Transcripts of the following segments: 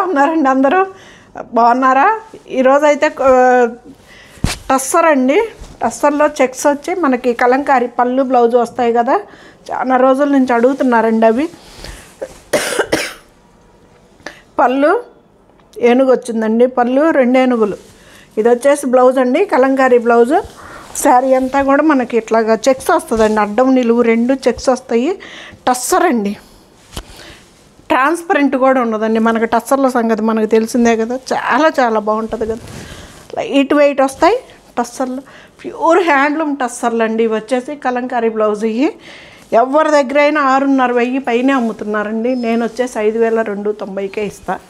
ఉన్నారండి అందరూ? బాగున్నారా? ఈరోజైతే టస్సర్ అండి. టస్సర్లో చెక్స్ వచ్చి మనకి కలంకారీ పళ్ళు బ్లౌజ్ వస్తాయి కదా, చాలా రోజుల నుంచి అడుగుతున్నారండి అవి. పళ్ళు ఏనుగు వచ్చిందండి, పళ్ళు 2 ఏనుగులు. ఇది వచ్చేసి బ్లౌజ్ అండి, కలంకారీ బ్లౌజు. శారీ అంతా కూడా మనకి ఇట్లాగా చెక్స్ వస్తుందండి, అడ్డం నిలువు 2 చెక్స్ వస్తాయి. టస్సర్ అండి, ట్రాన్స్పరెంట్ కూడా ఉండదండి. మనకి టస్సర్ల సంగతి మనకు తెలిసిందే కదా, చాలా చాలా బాగుంటుంది కదా. లైట్ వెయిట్ వస్తాయి టస్సర్లు, ప్యూర్ హ్యాండ్లూమ్ టస్సర్లు అండి. ఇవి వచ్చేసి కలంకారీ బ్లౌజ్. ఇవి ఎవరి దగ్గర అయినా 6,500 పైనే అమ్ముతున్నారండి. నేను వచ్చేసి 5,290కే ఇస్తాను.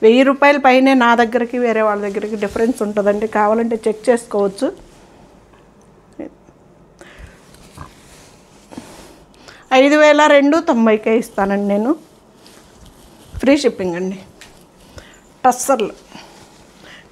1000 రూపాయల పైనే నా దగ్గరికి వేరే వాళ్ళ దగ్గరికి డిఫరెన్స్ ఉంటుందండి. కావాలంటే చెక్ చేసుకోవచ్చు. 5,290కే ఇస్తానండి నేను. ఫ్రీ షిప్పింగ్ అండి. టస్సర్లు,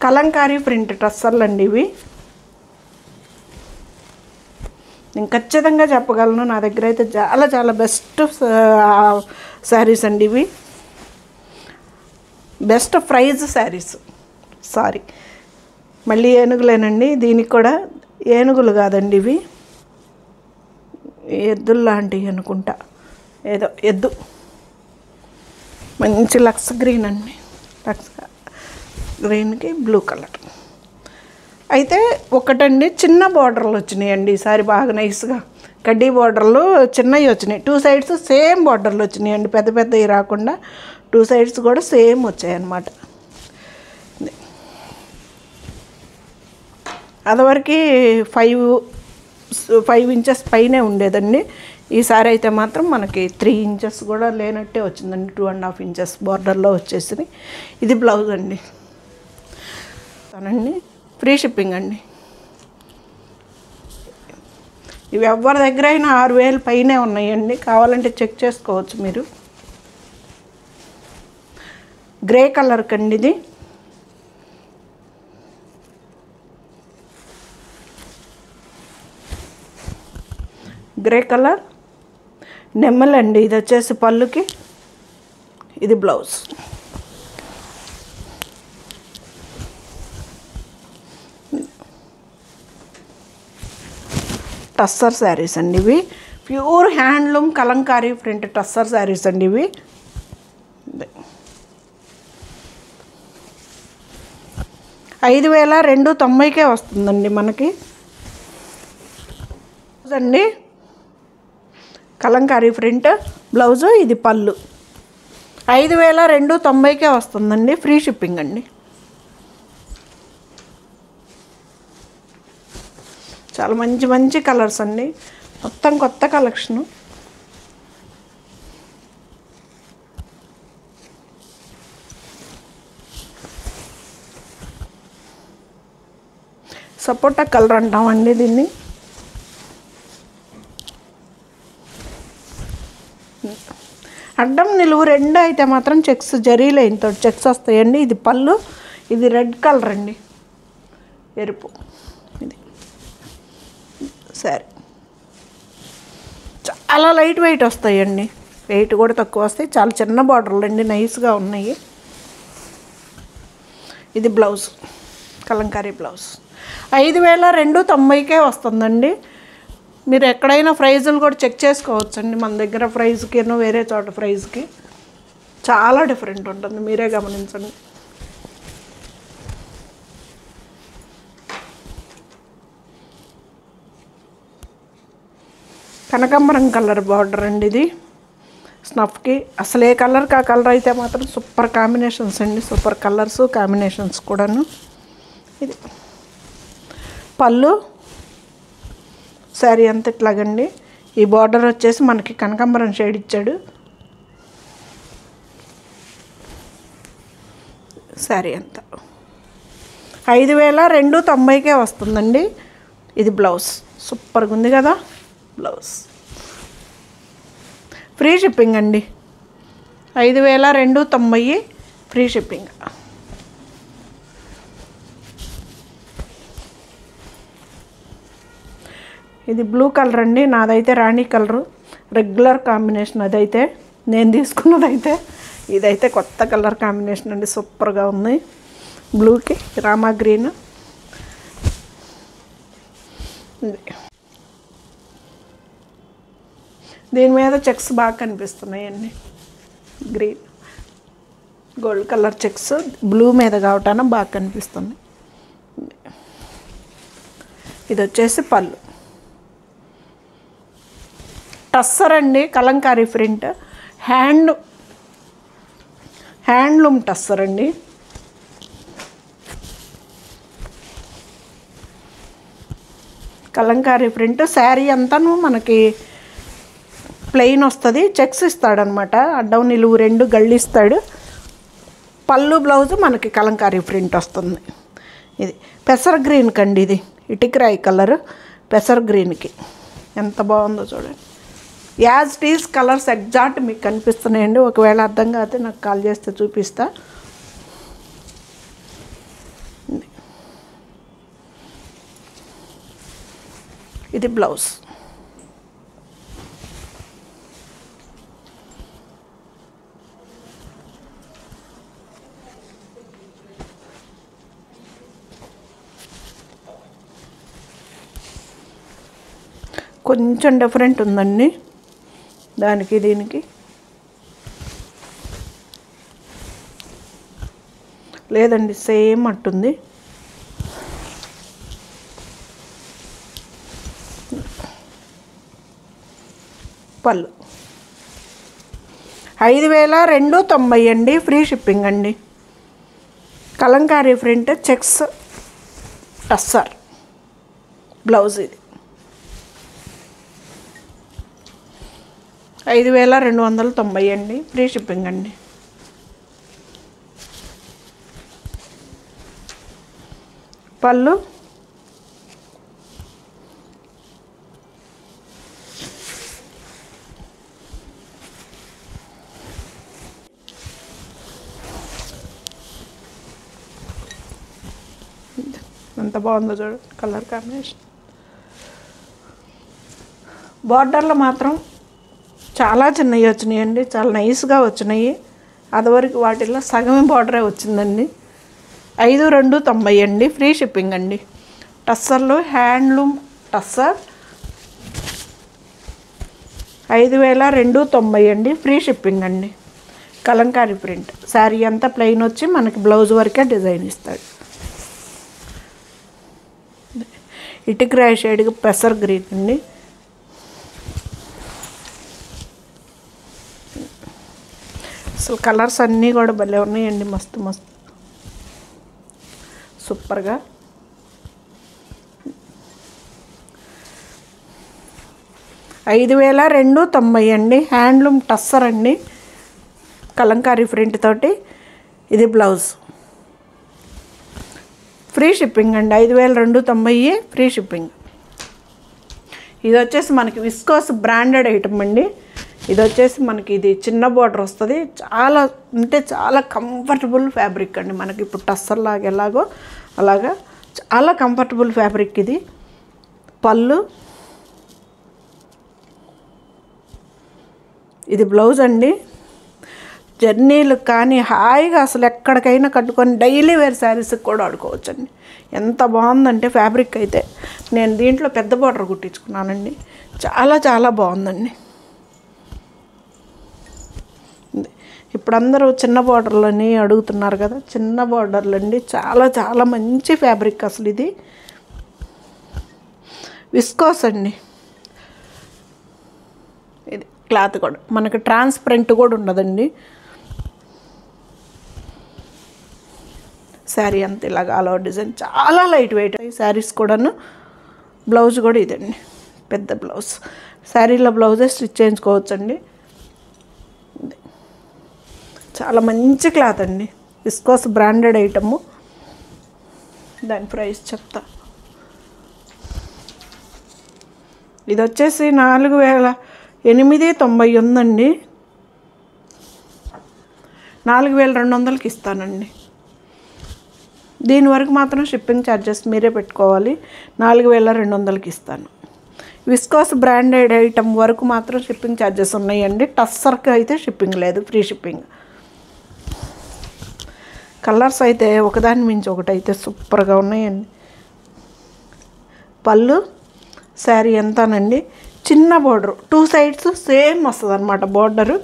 కలంకారీ ప్రింట్ టస్సర్లు అండి ఇవి. నేను ఖచ్చితంగా చెప్పగలను, నా దగ్గర అయితే చాలా చాలా బెస్ట్ శారీస్ అండి ఇవి. Best praise saris. సారీ, మళ్ళీ ఏనుగులేనండి. దీనికి కూడా ఏనుగులు కాదండి, ఇవి ఎద్దులు లాంటివి అనుకుంటా, ఏదో ఎద్దు. మంచి లక్స్ గ్రీన్ అండి, లక్స్ గ్రీన్కి బ్లూ కలర్. అయితే ఒకటండి చిన్న బార్డర్లు వచ్చినాయండి ఈసారి, బాగా నైస్గా కడ్డీ బార్డర్లు చిన్నవి వచ్చినాయి. 2 సైడ్స్ సేమ్ బార్డర్లు వచ్చినాయండి, పెద్ద పెద్దవి రాకుండా 2 సైడ్స్ కూడా సేమ్ వచ్చాయన్నమాట. అదివరకు 5 ఇంచెస్ పైనే ఉండేదండి. ఈసారి అయితే మాత్రం మనకి 3 ఇంచెస్ కూడా లేనట్టే వచ్చిందండి. 2.5 ఇంచెస్ బార్డర్లో వచ్చేసింది. ఇది బ్లౌజ్ అండి. అనండి ఫ్రీ షిప్పింగ్ అండి. ఇవి ఎవరి దగ్గర అయినా 6,000 పైనే ఉన్నాయండి. కావాలంటే చెక్ చేసుకోవచ్చు మీరు. గ్రే కలర్ కండి ఇది. గ్రే కలర్ నెమ్మలండి. ఇది వచ్చేసి పళ్ళుకి, ఇది బ్లౌజ్. టస్సర్ శారీస్ అండి ఇవి. Pure handloom kalamkari print tussar saris అండి ఇవి. 5,290కే వస్తుందండి మనకి అండి. కలంకారీ ప్రింట్ బ్లౌజు, ఇది పళ్ళు. 5,290కే వస్తుందండి. ఫ్రీ షిప్పింగ్ అండి. చాలా మంచి మంచి కలర్స్ అండి, మొత్తం కొత్త కలెక్షను. సపోటా కలర్ అంటామండి దీన్ని. అడ్డం నిలువు 2 అయితే మాత్రం చెక్స్ జరీ లైన్తో చెక్స్ వస్తాయండి. ఇది పళ్ళు, ఇది రెడ్ కలర్ అండి, ఎరుపు. ఇది సరే, చాలా లైట్ వెయిట్ వస్తాయండి, వెయిట్ కూడా తక్కువ వస్తాయి. చాలా చిన్న బార్డర్లు అండి, నైస్గా ఉన్నాయి. ఇది బ్లౌజ్, కలంకారీ బ్లౌజ్. 5,290కే వస్తుందండి. మీరు ఎక్కడైనా ప్రైజులు కూడా చెక్ చేసుకోవచ్చండి. మన దగ్గర ప్రైజ్కి వేరే చోట ప్రైజ్కి చాలా డిఫరెంట్ ఉంటుంది, మీరే గమనించండి. కనకాంబరం కలర్ బార్డర్ అండి ఇది, స్నఫ్కి. అసలు ఏ కలర్కి ఆ కలర్ అయితే మాత్రం సూపర్ కాంబినేషన్స్ అండి, సూపర్ కలర్స్ కాంబినేషన్స్ కూడాను. ఇది పళ్ళు, శారీ అంతా ఇట్లాగండి. ఈ బార్డర్ వచ్చేసి మనకి కనకాంబరం షేడ్ ఇచ్చాడు. శారీ అంతా 5,290కే వస్తుందండి. ఇది బ్లౌజ్, సూపర్గా ఉంది కదా బ్లౌజ్. ఫ్రీ షిప్పింగ్ అండి. 5,290 ఫ్రీ షిప్పింగ్. ఇది బ్లూ కలర్ అండి, నాదైతే రాణి కలరు. రెగ్యులర్ కాంబినేషన్ అదైతే, నేను తీసుకున్నదైతే ఇదైతే కొత్త కలర్ కాంబినేషన్ అండి, సూపర్గా ఉంది. బ్లూకి రామా గ్రీన్. దీని మీద చెక్స్ బాగా కనిపిస్తున్నాయండి, green gold colour checks blue మీద కావటాన బాగా కనిపిస్తుంది. ఇది వచ్చేసి పళ్ళు. టస్సర్ అండి, కలంకారీ ప్రింట్, హ్యాండ్లూమ్ టస్సర్ అండి. కలంకారీ ప్రింట్. శారీ అంతాను మనకి ప్లెయిన్ వస్తుంది, చెక్స్ ఇస్తాడనమాట, అడ్డం నిలువు 2 గళ్ళు ఇస్తాడు. పళ్ళు బ్లౌజు మనకి కలంకారీ ప్రింట్ వస్తుంది. ఇది పెసర్ గ్రీన్ కండి, ఇది ఇటిక్రాయి కలర్ పెసర్ గ్రీన్కి ఎంత బాగుందో చూడండి. యాజ్ టీస్ కలర్స్ ఎగ్జాక్ట్ మీకు కనిపిస్తున్నాయండి. ఒకవేళ అర్థం కాకపోతే నాకు కాల్ చేస్తే చూపిస్తా. ఇది బ్లౌజ్. కొంచెం డిఫరెంట్ ఉందండి దానికి దీనికి. లేదండి సేమ్ అట్టుంది. పళ్ళు 5290 అండి, ఫ్రీ షిప్పింగ్ అండి. Kalamkari print checks tussar blouse. ఇది 5290 అండి, ఫ్రీ షిప్పింగ్ అండి. పళ్ళు ఎంత బాగుందో చూడండి కలర్ కాంబినేషన్. బార్డర్లో మాత్రం చాలా చిన్నవి వచ్చినాయండి, చాలా నైస్గా వచ్చినాయి. అదివరకు వాటిల్లో సగమే బార్డరే వచ్చిందండి. 5290 అండి, ఫ్రీ షిప్పింగ్ అండి. టస్సర్లో హ్యాండ్లూమ్ టస్సర్ 5290 అండి, ఫ్రీ షిప్పింగ్ అండి. కలంకారీ ప్రింట్. శారీ అంతా ప్లెయిన్ వచ్చి మనకి బ్లౌజ్ వరకే డిజైన్ ఇస్తాడు. ఇటిక్రాయి షేడ్కి పెసర్ గ్రీన్ అండి. అసలు కలర్స్ అన్నీ కూడా భలే ఉన్నాయండి, మస్తు మస్తు సూపర్గా. ఐదు 5290 అండి, హ్యాండ్లూమ్ టస్సర్ అండి, కలంకారీ ప్రింట్ తోటి. ఇది బ్లౌజ్. ఫ్రీ షిప్పింగ్ అండి, 5290 ఫ్రీ షిప్పింగ్. ఇది వచ్చేసి మనకి విస్కోస్ బ్రాండెడ్ ఐటమ్ అండి. ఇది వచ్చేసి మనకి ఇది చిన్న బార్డర్ వస్తుంది, చాలా అంటే చాలా కంఫర్టబుల్ ఫ్యాబ్రిక్ అండి. మనకి ఇప్పుడు టస్సర్ లాగా ఎలాగో అలాగా చాలా కంఫర్టబుల్ ఫ్యాబ్రిక్ ఇది. పళ్ళు. ఇది బ్లౌజ్ అండి. జర్నీలు కానీ హాయిగా అసలు ఎక్కడికైనా కట్టుకొని డైలీ వేర్ శారీస్కి కూడా వాడుకోవచ్చండి. ఎంత బాగుందంటే ఫ్యాబ్రిక్ అయితే. నేను దీంట్లో పెద్ద బార్డర్ కుట్టించుకున్నానండి, చాలా చాలా బాగుందండి. ఇప్పుడు అందరూ చిన్న బార్డర్లని అడుగుతున్నారు కదా, చిన్న బార్డర్లు అండి, చాలా చాలా మంచి ఫ్యాబ్రిక్ అసలు. ఇది విస్కోస్ అండి. ఇది క్లాత్ కూడా మనకి ట్రాన్స్పరెంట్ కూడా ఉండదండి. శారీ అంత ఇలాగ అలా డిజైన్ చాలా లైట్ వెయిట్ ఈ శారీస్ కూడాను. బ్లౌజ్ కూడా ఇదండి, పెద్ద బ్లౌజ్. శారీలో బ్లౌజే స్టిచ్ చేయించుకోవచ్చండి. చాలా మంచి క్లాత్ అండి, విస్కోస్ బ్రాండెడ్ ఐటము. దాని ప్రైస్ చెప్తా. ఇది వచ్చేసి 4890 ఉందండి, 4200కి ఇస్తానండి. దీని వరకు మాత్రం షిప్పింగ్ ఛార్జెస్ మీరే పెట్టుకోవాలి. 4200కి ఇస్తాను. విస్కాస్ బ్రాండెడ్ ఐటమ్ వరకు మాత్రం షిప్పింగ్ ఛార్జెస్ ఉన్నాయండి. టస్సర్కి అయితే షిప్పింగ్ లేదు, ఫ్రీ షిప్పింగ్. కలర్స్ అయితే ఒకదాని మించి ఒకటి అయితే సూపర్గా ఉన్నాయండి. పళ్ళు శారీ ఎంతానండి, చిన్న బోర్డరు, 2 సైడ్స్ సేమ్ వస్తుంది అనమాట బోర్డరు.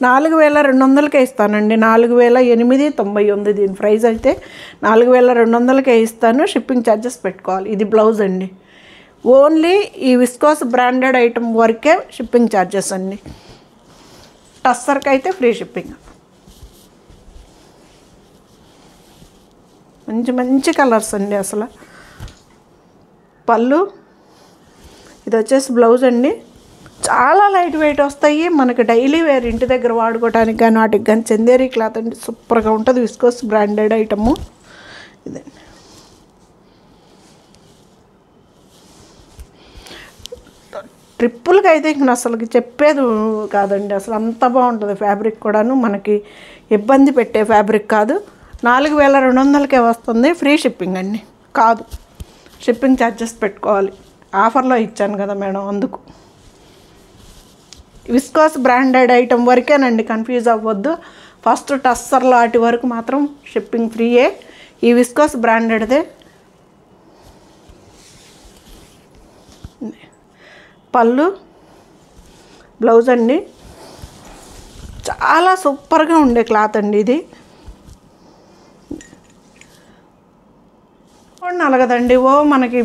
4200కే ఇస్తానండి. 4890 దీని ప్రైస్ అయితే 4200కే ఇస్తాను. షిప్పింగ్ ఛార్జెస్ పెట్టుకోవాలి. ఇది బ్లౌజ్ అండి. ఓన్లీ ఈ విస్కాస్ బ్రాండెడ్ ఐటమ్ వరకే షిప్పింగ్ ఛార్జెస్ అండి. టస్సర్కి అయితే ఫ్రీ షిప్పింగ్. మంచి మంచి కలర్స్ అండి అసలు. పళ్ళు, ఇది వచ్చేసి బ్లౌజ్ అండి. చాలా లైట్ వెయిట్ వస్తాయి, మనకి డైలీ వేర్ ఇంటి దగ్గర వాడుకోవడానికి కానీ వాటికి కానీ చందేరి క్లాత్ అండి, సూపర్గా ఉంటుంది. విస్కాస్ బ్రాండెడ్ ఐటము ఇదండి. ట్రిప్పులకి అయితే ఇంక అసలుకి చెప్పేది కాదండి, అసలు అంత బాగుంటుంది. ఫ్యాబ్రిక్ కూడాను మనకి ఇబ్బంది పెట్టే ఫ్యాబ్రిక్ కాదు. 4200కే వస్తుంది. ఫ్రీ షిప్పింగ్ అండి. కాదు, షిప్పింగ్ ఛార్జెస్ పెట్టుకోవాలి. ఆఫర్లో ఇచ్చాను కదా మేడం, అందుకు. విస్కాస్ బ్రాండెడ్ ఐటమ్ వరకేనండి, కన్ఫ్యూజ్ అవ్వద్దు. ఫస్ట్ టస్సర్లో వాటి వరకు మాత్రం షిప్పింగ్ ఫ్రీయే. ఈ విస్కాస్ బ్రాండెడ్దే. పళ్ళు, బ్లౌజ్ అండి. చాలా సూపర్గా ఉండే క్లాత్ అండి ఇది. నలగదండి, ఓ మనకి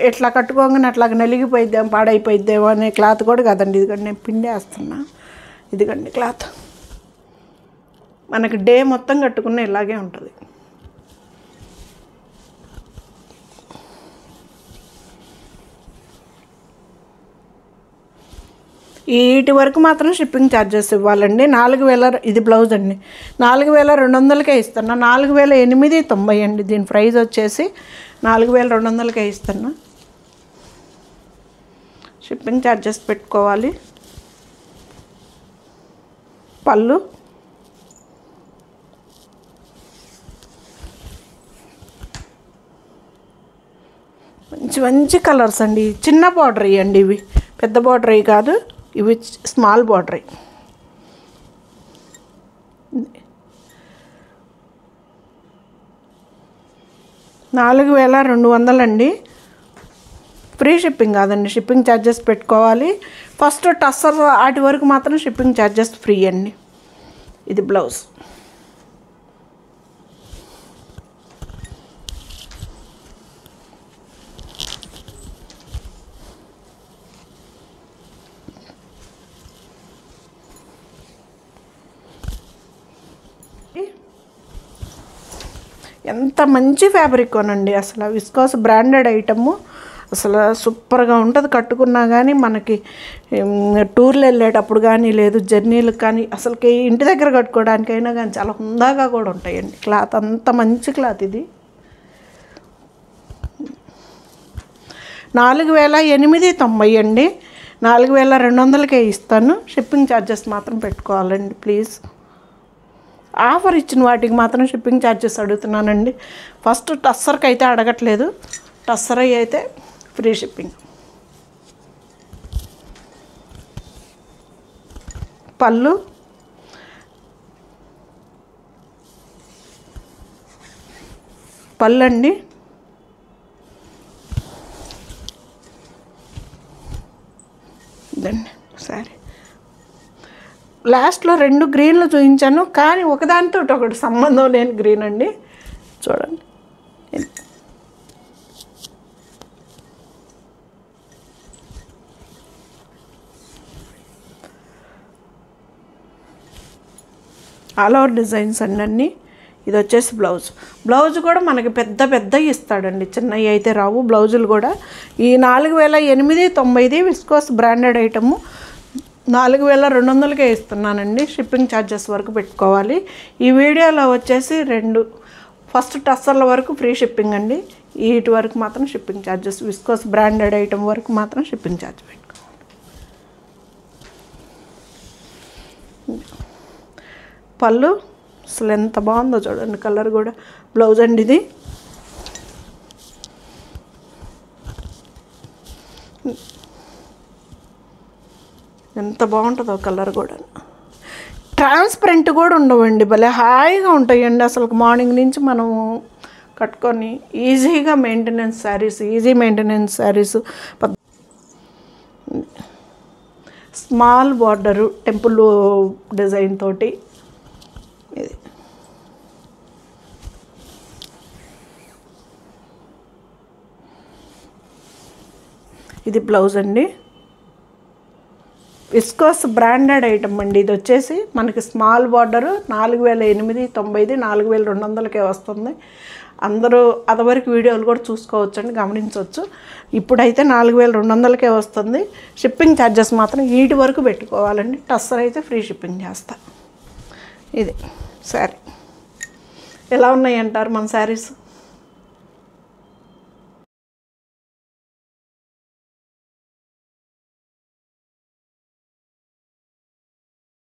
ఎట్లా కట్టుకోగానే అట్లాగ నలిగిపోయిద్దాం పాడైపోయిద్దామో అనే క్లాత్ కూడా కాదండి. ఇదిగండి నేను పిండేస్తున్నా. ఇదిగండి క్లాత్ మనకి డే మొత్తం కట్టుకున్న ఇలాగే ఉంటుంది. వీటి వరకు మాత్రం షిప్పింగ్ ఛార్జెస్ ఇవ్వాలండి. 4000, ఇది బ్లౌజ్ అండి. 4200కే ఇస్తున్నా. 4890 అండి దీని ప్రైస్ వచ్చేసి. 4200కే ఇస్తున్నా. షిప్పింగ్ ఛార్జెస్ పెట్టుకోవాలి. పళ్ళు, మంచి మంచి కలర్స్ అండి. చిన్న బార్డర్ ఇవ్వండి, ఇవి పెద్ద బార్డర్ అవి కాదు, ఇవి స్మాల్ బార్డర్. 4200 అండి. ఫ్రీ షిప్పింగ్ కాదండి, షిప్పింగ్ ఛార్జెస్ పెట్టుకోవాలి. ఫస్ట్ టస్సర్ వాటి వరకు మాత్రం షిప్పింగ్ ఛార్జెస్ ఫ్రీ అండి. ఇది బ్లౌజ్. ఎంత మంచి ఫ్యాబ్రిక్ కొనండి అసలు. విస్కాస్ బ్రాండెడ్ ఐటము అసలు సూపర్గా ఉంటుంది. కట్టుకున్నా కానీ మనకి టూర్లు వెళ్ళేటప్పుడు కానీ లేదు జర్నీలకు కానీ అసలుకి ఇంటి దగ్గర కట్టుకోవడానికైనా కానీ చాలా హుందాగా కూడా ఉంటాయండి. క్లాత్ అంత మంచి క్లాత్ ఇది. 4890 అండి. 4200కే ఇస్తాను. షిప్పింగ్ ఛార్జెస్ మాత్రం పెట్టుకోవాలండి ప్లీజ్. ఆఫర్ ఇచ్చిన వాటికి మాత్రం షిప్పింగ్ ఛార్జెస్ అడుగుతున్నానండి. ఫస్ట్ టస్సర్కి అయితే అడగట్లేదు. టస్సర్ అయితే ఫ్రీ షిప్పింగ్. పళ్ళు, పళ్ళు అండి. ఇదండి సరే. లాస్ట్లో 2 గ్రీన్లు చూపించాను, కానీ ఒకదానితో ఒకటి సంబంధం లేని గ్రీన్ అండి. చూడండి, ఆల్ ఓవర్ డిజైన్స్ అండి అన్నీ. ఇది వచ్చేసి బ్లౌజ్. బ్లౌజ్ కూడా మనకి పెద్ద పెద్దవి ఇస్తాడండి, చిన్నవి అయితే రావు బ్లౌజులు కూడా. ఈ 4890 విస్కాస్ బ్రాండెడ్ ఐటము 4200కే ఇస్తున్నానండి. షిప్పింగ్ ఛార్జెస్ వరకు పెట్టుకోవాలి. ఈ వీడియోలో వచ్చేసి 2 ఫస్ట్ టస్సర్ల వరకు ఫ్రీ షిప్పింగ్ అండి. వీటి వరకు మాత్రం shipping charges. Viscous branded item వరకు మాత్రం షిప్పింగ్ ఛార్జ్ పెట్టుకోవాలి. పళ్ళు అసలు ఎంత బాగుందో చూడండి కలర్ కూడా. బ్లౌజ్ అండి ఇది. ఎంత బాగుంటుందో కలర్ కూడా. ట్రాన్స్పరెంట్ కూడా ఉండవండి, భలే హాయిగా ఉంటాయండి అసలు. మార్నింగ్ నుంచి మనం కట్టుకొని ఈజీగా maintenance saris, easy maintenance saris. Small border temple design తోటి ఇది. ఇది బ్లౌజ్ అండి. విస్కోస్ బ్రాండెడ్ ఐటమ్ అండి. ఇది వచ్చేసి మనకి స్మాల్ బార్డరు 4890, 4200కే వస్తుంది. అందరూ అదివరకు వీడియోలు కూడా చూసుకోవచ్చండి, గమనించవచ్చు. ఇప్పుడైతే 4200కే వస్తుంది. షిప్పింగ్ ఛార్జెస్ మాత్రం వీటి వరకు పెట్టుకోవాలండి. టస్సర్ అయితే ఫ్రీ షిప్పింగ్ చేస్తా. ఇది శారీ. ఎలా ఉన్నాయి అంటారు మన శారీస్?